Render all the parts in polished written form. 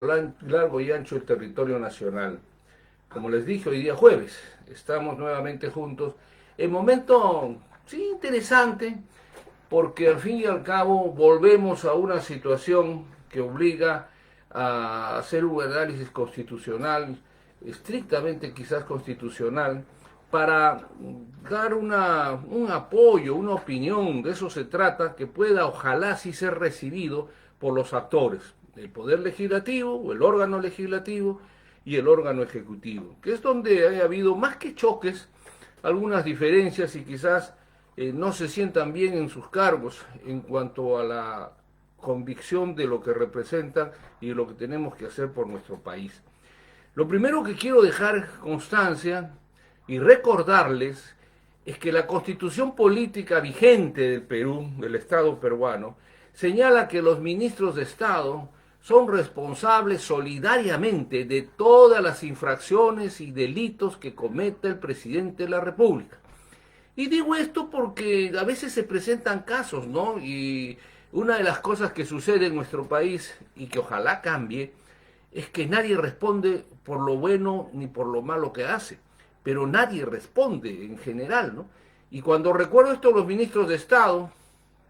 largo y ancho el territorio nacional. Como les dije, hoy día jueves, estamos nuevamente juntos. El momento, sí, interesante, porque al fin y al cabo volvemos a una situación que obliga a hacer un análisis constitucional, estrictamente quizás constitucional, para dar un apoyo, una opinión, de eso se trata, que pueda ojalá sí ser recibido por los actores, el Poder Legislativo o el órgano legislativo y el órgano ejecutivo, que es donde ha habido más que choques, algunas diferencias y quizás no se sientan bien en sus cargos en cuanto a la convicción de lo que representan y de lo que tenemos que hacer por nuestro país. Lo primero que quiero dejar constancia y recordarles es que la constitución política vigente del Perú, del Estado peruano, señala que los ministros de Estado son responsables solidariamente de todas las infracciones y delitos que cometa el presidente de la República. Y digo esto porque a veces se presentan casos, ¿no? Y una de las cosas que sucede en nuestro país y que ojalá cambie es que nadie responde por lo bueno ni por lo malo que hace, pero nadie responde en general, ¿no? Y cuando recuerdo esto, los ministros de Estado,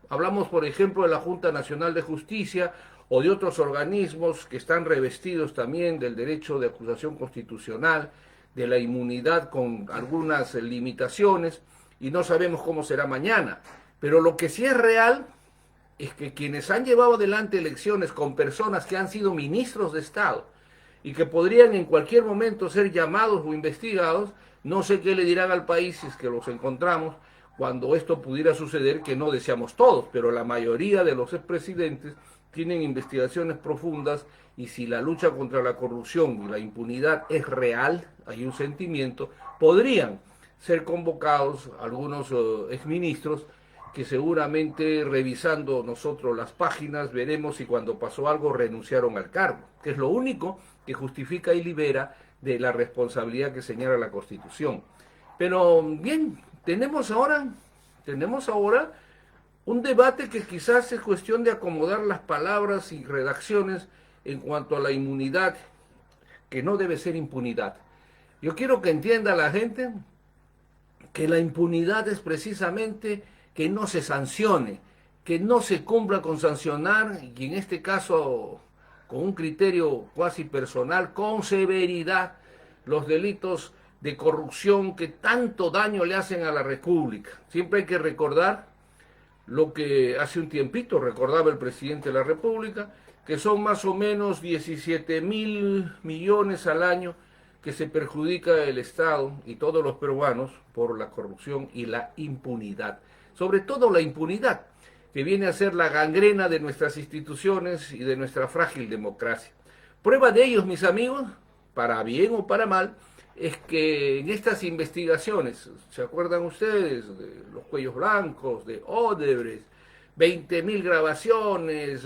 hablamos por ejemplo de la Junta Nacional de Justicia o de otros organismos que están revestidos también del derecho de acusación constitucional, de la inmunidad con algunas limitaciones, y no sabemos cómo será mañana. Pero lo que sí es real es que quienes han llevado adelante elecciones con personas que han sido ministros de Estado y que podrían en cualquier momento ser llamados o investigados, no sé qué le dirán al país si es que los encontramos cuando esto pudiera suceder, que no deseamos todos, pero la mayoría de los expresidentes tienen investigaciones profundas y si la lucha contra la corrupción y la impunidad es real, hay un sentimiento, podrían ser convocados algunos exministros que seguramente revisando nosotros las páginas veremos si cuando pasó algo renunciaron al cargo, que es lo único que justifica y libera de la responsabilidad que señala la Constitución. Pero bien, tenemos ahora un debate que quizás es cuestión de acomodar las palabras y redacciones en cuanto a la inmunidad, que no debe ser impunidad. Yo quiero que entienda la gente que la impunidad es precisamente que no se sancione, que no se cumpla con sancionar, y en este caso con un criterio cuasi personal, con severidad, los delitos de corrupción que tanto daño le hacen a la República. Siempre hay que recordar lo que hace un tiempito recordaba el presidente de la República, que son más o menos 17.000 millones al año que se perjudica el Estado y todos los peruanos por la corrupción y la impunidad. Sobre todo la impunidad, que viene a ser la gangrena de nuestras instituciones y de nuestra frágil democracia. Prueba de ellos, mis amigos, para bien o para mal, es que en estas investigaciones, ¿se acuerdan ustedes de los cuellos blancos, de Odebrecht, 20.000 grabaciones,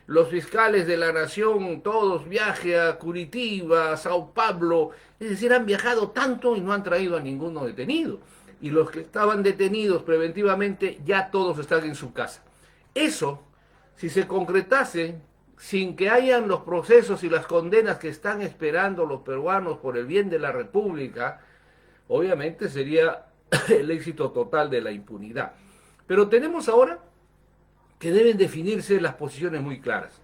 los fiscales de la nación, todos viaje a Curitiba, a Sao Paulo, es decir, han viajado tanto y no han traído a ninguno detenido. Y los que estaban detenidos preventivamente ya todos están en su casa. Eso, si se concretase, sin que hayan los procesos y las condenas que están esperando los peruanos por el bien de la República, obviamente sería el éxito total de la impunidad. Pero tenemos ahora que deben definirse las posiciones muy claras.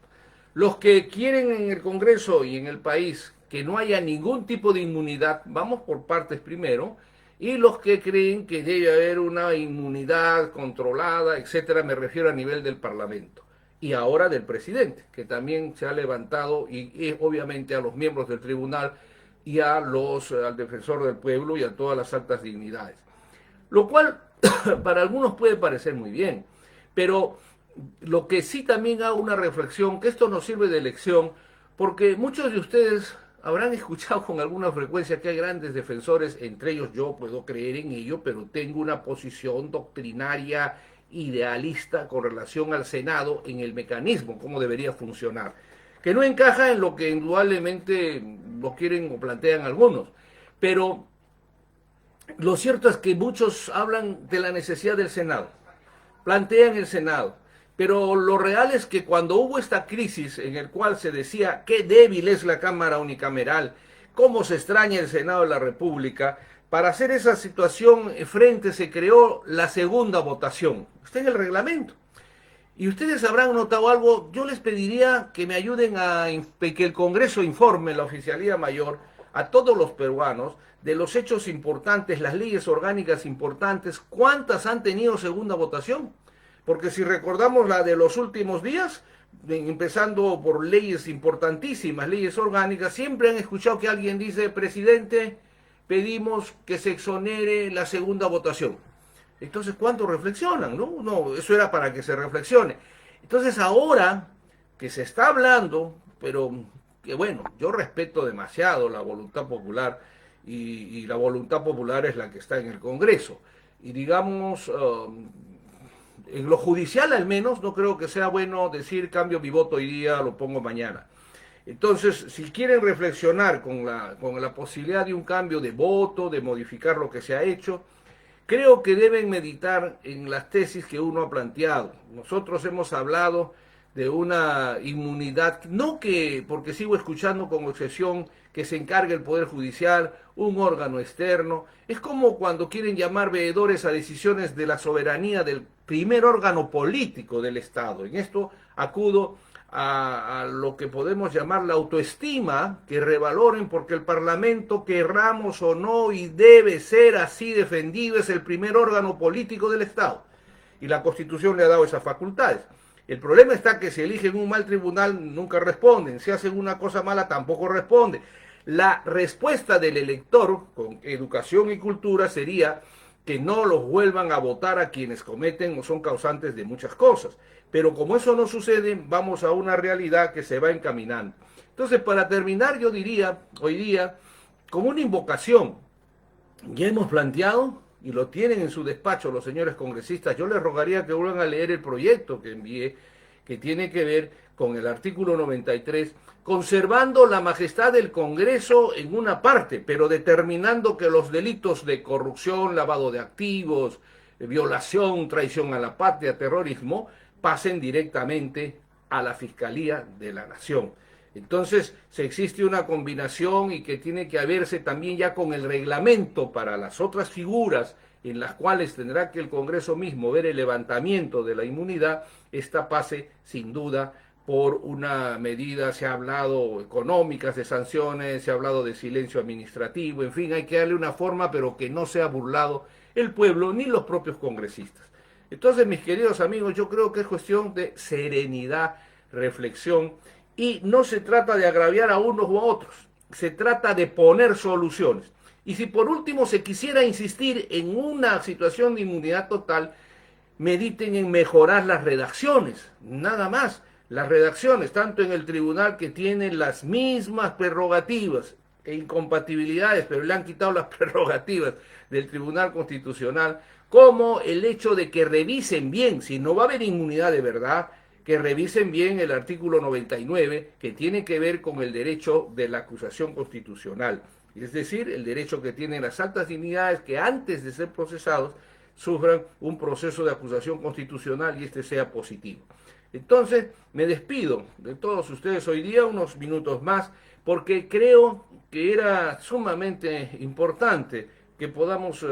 Los que quieren en el Congreso y en el país que no haya ningún tipo de inmunidad, vamos por partes primero, y los que creen que debe haber una inmunidad controlada, etcétera, me refiero a nivel del Parlamento. Y ahora del presidente, que también se ha levantado, y obviamente a los miembros del tribunal y al defensor del pueblo y a todas las altas dignidades. Lo cual para algunos puede parecer muy bien, pero lo que sí también hago una reflexión, que esto nos sirve de lección, porque muchos de ustedes habrán escuchado con alguna frecuencia que hay grandes defensores, entre ellos yo puedo creer en ello, pero tengo una posición doctrinaria idealista con relación al Senado en el mecanismo, cómo debería funcionar, que no encaja en lo que indudablemente lo quieren o plantean algunos, pero lo cierto es que muchos hablan de la necesidad del Senado, plantean el Senado, Pero lo real es que cuando hubo esta crisis en el cual se decía qué débil es la Cámara unicameral, cómo se extraña el Senado de la República, para hacer esa situación frente se creó la segunda votación. Está en el reglamento. Y ustedes habrán notado algo, yo les pediría que me ayuden a que el Congreso informe, la Oficialía Mayor, a todos los peruanos de los hechos importantes, las leyes orgánicas importantes, cuántas han tenido segunda votación. Porque si recordamos la de los últimos días, empezando por leyes importantísimas, leyes orgánicas, siempre han escuchado que alguien dice, presidente, pedimos que se exonere la segunda votación. Entonces, ¿cuánto reflexionan? No, eso era para que se reflexione. Entonces, ahora que se está hablando, pero que bueno, yo respeto demasiado la voluntad popular y la voluntad popular es la que está en el Congreso. Y digamos, en lo judicial al menos, no creo que sea bueno decir cambio mi voto hoy día, lo pongo mañana. Entonces, si quieren reflexionar con la posibilidad de un cambio de voto, de modificar lo que se ha hecho, creo que deben meditar en las tesis que uno ha planteado. Nosotros hemos hablado de una inmunidad, no que, porque sigo escuchando con obsesión que se encargue el Poder Judicial, un órgano externo. Es como cuando quieren llamar veedores a decisiones de la soberanía del primer órgano político del Estado. En esto acudo a lo que podemos llamar la autoestima, que revaloren porque el Parlamento, querramos o no, y debe ser así defendido, es el primer órgano político del Estado. Y la Constitución le ha dado esas facultades. El problema está que si eligen un mal tribunal nunca responden, si hacen una cosa mala tampoco responden. La respuesta del elector con educación y cultura sería que no los vuelvan a votar a quienes cometen o son causantes de muchas cosas. Pero como eso no sucede, vamos a una realidad que se va encaminando. Entonces, para terminar, yo diría hoy día, como una invocación, ya hemos planteado, y lo tienen en su despacho los señores congresistas, yo les rogaría que vuelvan a leer el proyecto que envié, que tiene que ver con el artículo 93, conservando la majestad del Congreso en una parte, pero determinando que los delitos de corrupción, lavado de activos, violación, traición a la patria, terrorismo, pasen directamente a la Fiscalía de la Nación. Entonces, si existe una combinación y que tiene que haberse también ya con el reglamento para las otras figuras en las cuales tendrá que el Congreso mismo ver el levantamiento de la inmunidad, esta pase sin duda por una medida, se ha hablado económicas, de sanciones, se ha hablado de silencio administrativo, en fin, hay que darle una forma, pero que no sea burlado el pueblo ni los propios congresistas. Entonces, mis queridos amigos, yo creo que es cuestión de serenidad, reflexión, y no se trata de agraviar a unos u a otros, se trata de poner soluciones. Y si por último se quisiera insistir en una situación de inmunidad total, mediten en mejorar las redacciones, nada más. Las redacciones, tanto en el tribunal que tienen las mismas prerrogativas e incompatibilidades, pero le han quitado las prerrogativas del Tribunal Constitucional, como el hecho de que revisen bien, si no va a haber inmunidad de verdad, que revisen bien el artículo 99, que tiene que ver con el derecho de la acusación constitucional, es decir, el derecho que tienen las altas dignidades que antes de ser procesados sufran un proceso de acusación constitucional y este sea positivo. Entonces, me despido de todos ustedes hoy día unos minutos más, porque creo que era sumamente importante que podamos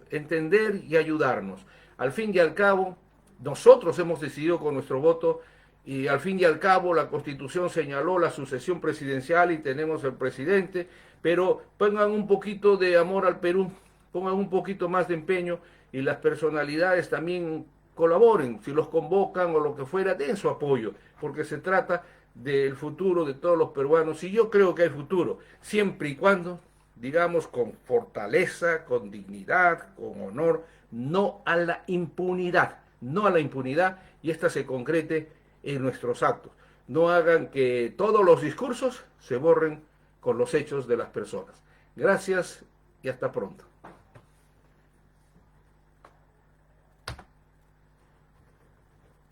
entender y ayudarnos. Al fin y al cabo, nosotros hemos decidido con nuestro voto y al fin y al cabo la Constitución señaló la sucesión presidencial y tenemos el presidente, pero pongan un poquito de amor al Perú, pongan un poquito más de empeño y las personalidades también colaboren, si los convocan o lo que fuera, den su apoyo, porque se trata del futuro de todos los peruanos y yo creo que hay futuro, siempre y cuando, digamos, con fortaleza, con dignidad, con honor, no a la impunidad, no a la impunidad y esta se concrete en nuestros actos. No hagan que todos los discursos se borren con los hechos de las personas. Gracias y hasta pronto.